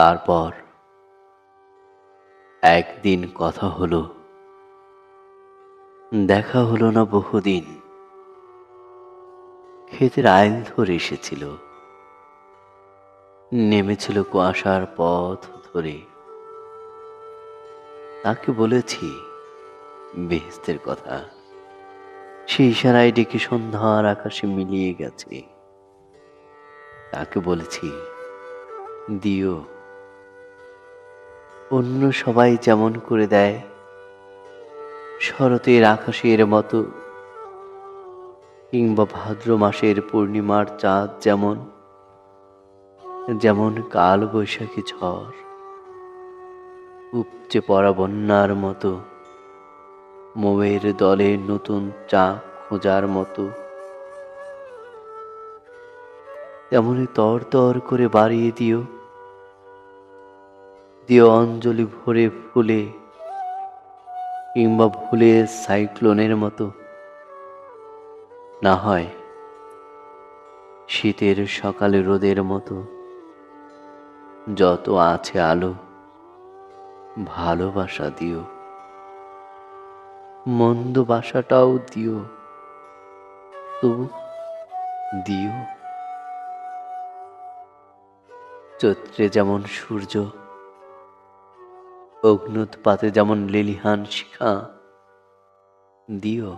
তারপর একদিন কথা হলো, দেখা হলো না বহুদিন। ক্ষেতের আইল ধরে এসেছিল, নেমেছিল কুয়াশার পথ ধরে। তাকে বলেছি বেহেশতের কথা, সে ইশারায় ডেকে সন্ধ্যার আকাশে মিলিয়ে গেছে। তাকে বলেছি দিও, অন্য সবাই যেমন করে দেয়, শরতের আকাশের মতো, কিংবা ভাদ্র মাসের পূর্ণিমার চাঁদ যেমন, যেমন কাল বৈশাখী ঝড়, উপচে পড়া বন্যার মতো, মোমের দলে নতুন চাক খোঁজার মতো, তেমনি তর তর করে বাড়িয়ে দিও, দিও অঞ্জলি ভরে ফুলে, কিংবা ভুলে সাইক্লোনের মতো। না হয় শীতের সকালে রোদের মতো, যত আছে আলো ভালোবাসা দিও, মন্দ বাসাটাও দিও, তবু দিও। চৈত্রে যেমন সূর্য, অগ্ন্যুৎপাতে যেমন লেলিহান শিখা, দিও।